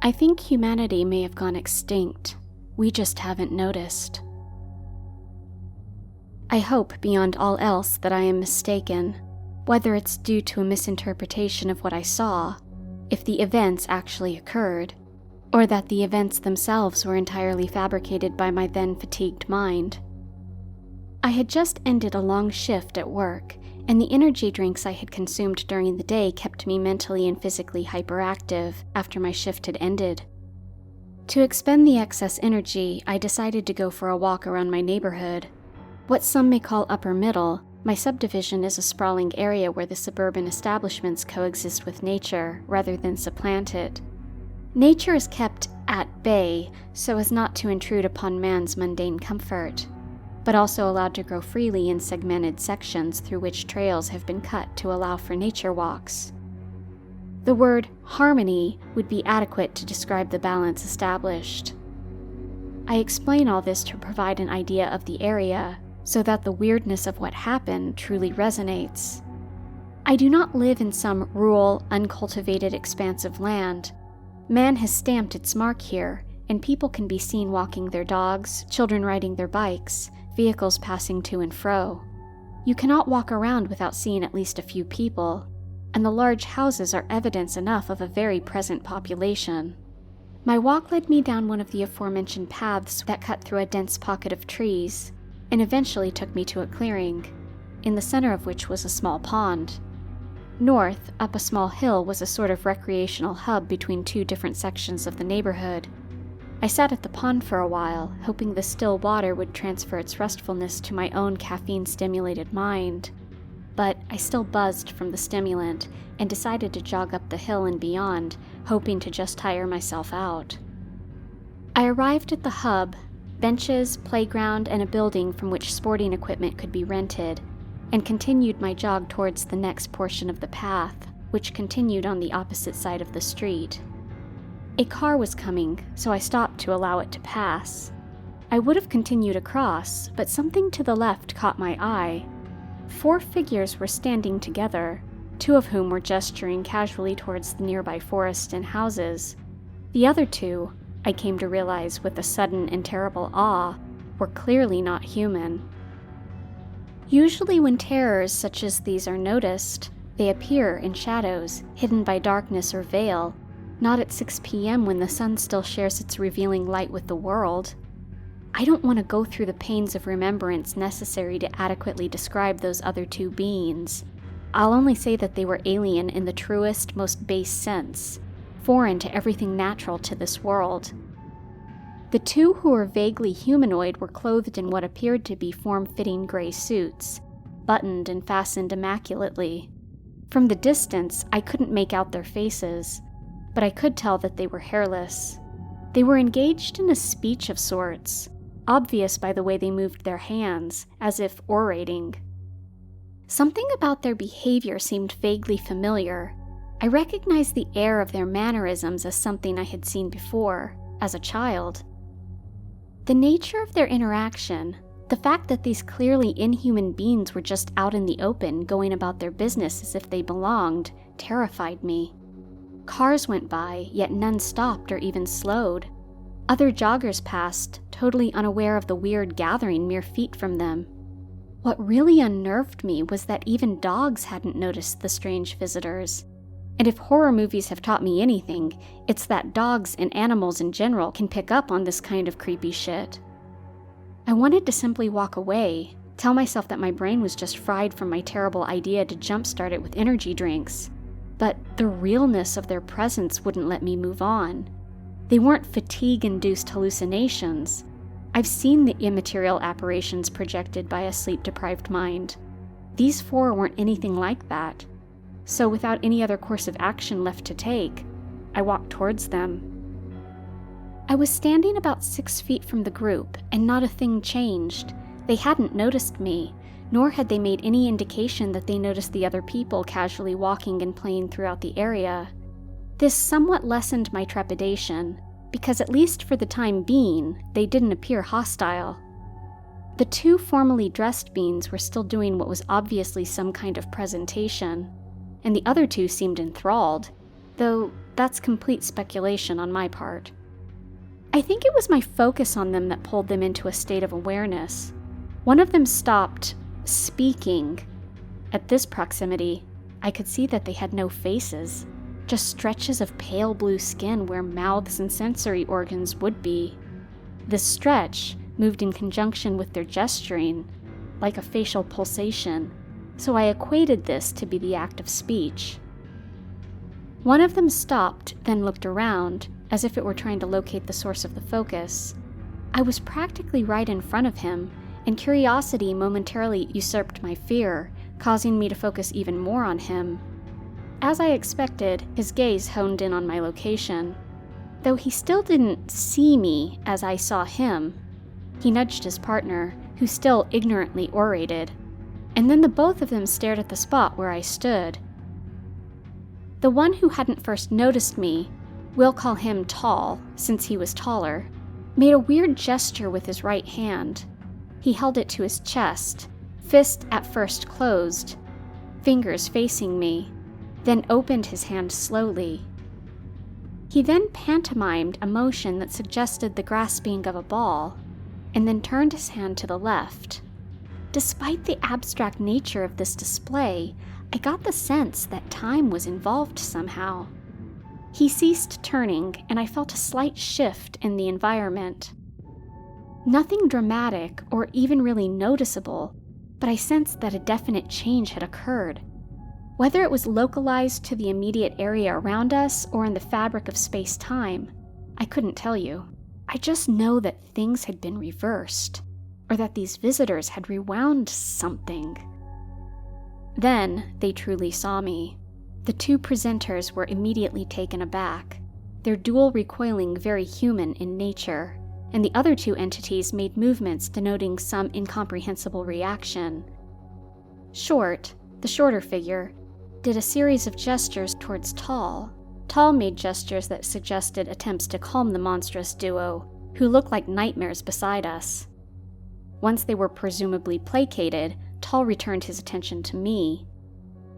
I think humanity may have gone extinct. We just haven't noticed. I hope beyond all else that I am mistaken, whether it's due to a misinterpretation of what I saw, if the events actually occurred, or that the events themselves were entirely fabricated by my then fatigued mind. I had just ended a long shift at work, and the energy drinks I had consumed during the day kept me mentally and physically hyperactive after my shift had ended. To expend the excess energy, I decided to go for a walk around my neighborhood. What some may call upper middle, my subdivision is a sprawling area where the suburban establishments coexist with nature rather than supplant it. Nature is kept at bay so as not to intrude upon man's mundane comfort, but also allowed to grow freely in segmented sections through which trails have been cut to allow for nature walks. The word harmony would be adequate to describe the balance established. I explain all this to provide an idea of the area, so that the weirdness of what happened truly resonates. I do not live in some rural, uncultivated expanse of land. Man has stamped its mark here, and people can be seen walking their dogs, children riding their bikes, vehicles passing to and fro. You cannot walk around without seeing at least a few people, and the large houses are evidence enough of a very present population. My walk led me down one of the aforementioned paths that cut through a dense pocket of trees, and eventually took me to a clearing, in the center of which was a small pond. North, up a small hill, was a sort of recreational hub between two different sections of the neighborhood. I sat at the pond for a while, hoping the still water would transfer its restfulness to my own caffeine-stimulated mind. But I still buzzed from the stimulant and decided to jog up the hill and beyond, hoping to just tire myself out. I arrived at the hub, benches, playground, and a building from which sporting equipment could be rented, and continued my jog towards the next portion of the path, which continued on the opposite side of the street. A car was coming, so I stopped to allow it to pass. I would have continued across, but something to the left caught my eye. 4 figures were standing together, 2 of whom were gesturing casually towards the nearby forest and houses. The other 2, I came to realize with a sudden and terrible awe, were clearly not human. Usually when terrors such as these are noticed, they appear in shadows, hidden by darkness or veil, not at 6 p.m. when the sun still shares its revealing light with the world. I don't want to go through the pains of remembrance necessary to adequately describe those other 2 beings. I'll only say that they were alien in the truest, most base sense, foreign to everything natural to this world. The 2 who were vaguely humanoid were clothed in what appeared to be form-fitting gray suits, buttoned and fastened immaculately. From the distance, I couldn't make out their faces, but I could tell that they were hairless. They were engaged in a speech of sorts, obvious by the way they moved their hands, as if orating. Something about their behavior seemed vaguely familiar. I recognized the air of their mannerisms as something I had seen before, as a child. The nature of their interaction, the fact that these clearly inhuman beings were just out in the open, going about their business as if they belonged, terrified me. Cars went by, yet none stopped or even slowed. Other joggers passed, totally unaware of the weird gathering mere feet from them. What really unnerved me was that even dogs hadn't noticed the strange visitors. And if horror movies have taught me anything, it's that dogs and animals in general can pick up on this kind of creepy shit. I wanted to simply walk away, tell myself that my brain was just fried from my terrible idea to jumpstart it with energy drinks. But the realness of their presence wouldn't let me move on. They weren't fatigue-induced hallucinations. I've seen the immaterial apparitions projected by a sleep-deprived mind. These 4 weren't anything like that. So without any other course of action left to take, I walked towards them. I was standing about 6 feet from the group, and not a thing changed. They hadn't noticed me, nor had they made any indication that they noticed the other people casually walking and playing throughout the area. This somewhat lessened my trepidation, because at least for the time being, they didn't appear hostile. The 2 formally dressed beings were still doing what was obviously some kind of presentation, and the other 2 seemed enthralled, though that's complete speculation on my part. I think it was my focus on them that pulled them into a state of awareness. One of them stopped speaking. At this proximity, I could see that they had no faces, just stretches of pale blue skin where mouths and sensory organs would be. This stretch moved in conjunction with their gesturing, like a facial pulsation, so I equated this to be the act of speech. One of them stopped, then looked around, as if it were trying to locate the source of the focus. I was practically right in front of him, and curiosity momentarily usurped my fear, causing me to focus even more on him. As I expected, his gaze honed in on my location. Though he still didn't see me as I saw him, he nudged his partner, who still ignorantly orated, and then the both of them stared at the spot where I stood. The one who hadn't first noticed me, we'll call him Tall, since he was taller, made a weird gesture with his right hand. He held it to his chest, fist at first closed, fingers facing me, then opened his hand slowly. He then pantomimed a motion that suggested the grasping of a ball, and then turned his hand to the left. Despite the abstract nature of this display, I got the sense that time was involved somehow. He ceased turning, and I felt a slight shift in the environment. Nothing dramatic or even really noticeable, but I sensed that a definite change had occurred. Whether it was localized to the immediate area around us or in the fabric of space-time, I couldn't tell you. I just know that things had been reversed, or that these visitors had rewound something. Then they truly saw me. The two presenters were immediately taken aback, their dual recoiling very human in nature, and the other two entities made movements denoting some incomprehensible reaction. Short, the shorter figure, did a series of gestures towards Tall. Tall made gestures that suggested attempts to calm the monstrous duo, who looked like nightmares beside us. Once they were presumably placated, Tall returned his attention to me.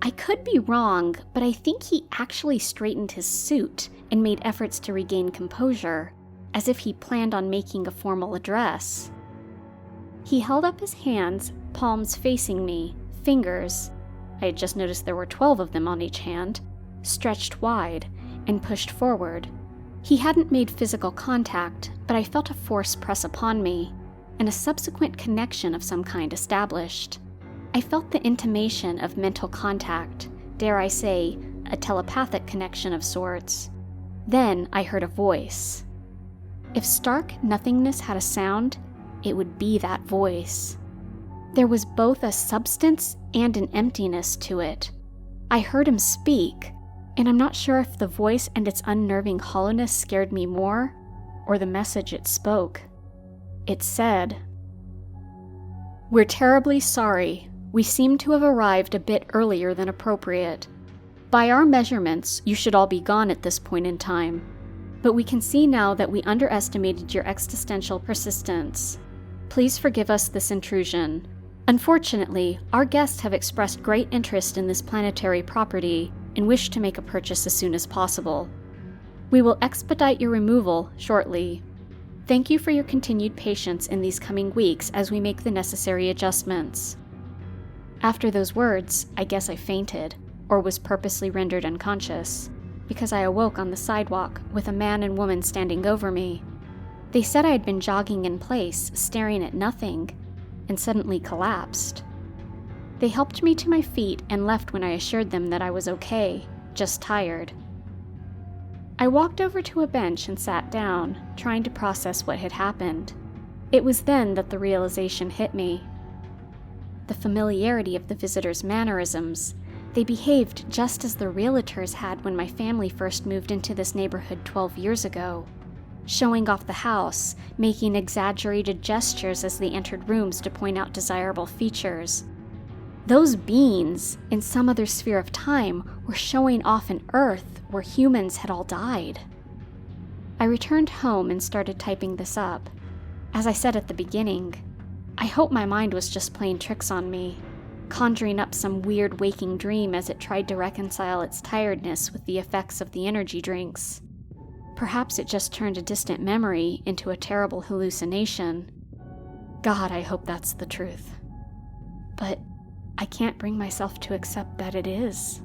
I could be wrong, but I think he actually straightened his suit and made efforts to regain composure, as if he planned on making a formal address. He held up his hands, palms facing me, fingers, I had just noticed there were 12 of them on each hand, stretched wide, and pushed forward. He hadn't made physical contact, but I felt a force press upon me, and a subsequent connection of some kind established. I felt the intimation of mental contact, dare I say, a telepathic connection of sorts. Then I heard a voice. If stark nothingness had a sound, it would be that voice. There was both a substance and an emptiness to it. I heard him speak, and I'm not sure if the voice and its unnerving hollowness scared me more, or the message it spoke. It said, "We're terribly sorry. We seem to have arrived a bit earlier than appropriate. By our measurements, you should all be gone at this point in time. But we can see now that we underestimated your existential persistence. Please forgive us this intrusion. Unfortunately, our guests have expressed great interest in this planetary property and wish to make a purchase as soon as possible. We will expedite your removal shortly. Thank you for your continued patience in these coming weeks as we make the necessary adjustments." After those words, I guess I fainted, or was purposely rendered unconscious, because I awoke on the sidewalk with a man and woman standing over me. They said I had been jogging in place, staring at nothing, and suddenly collapsed. They helped me to my feet and left when I assured them that I was okay, just tired. I walked over to a bench and sat down, trying to process what had happened. It was then that the realization hit me. The familiarity of the visitors' mannerisms. They behaved just as the realtors had when my family first moved into this neighborhood 12 years ago. Showing off the house, making exaggerated gestures as they entered rooms to point out desirable features. Those beings, in some other sphere of time, were showing off an Earth where humans had all died. I returned home and started typing this up. As I said at the beginning, I hope my mind was just playing tricks on me. conjuring up some weird waking dream as it tried to reconcile its tiredness with the effects of the energy drinks. Perhaps it just turned a distant memory into a terrible hallucination. God, I hope that's the truth. But I can't bring myself to accept that it is.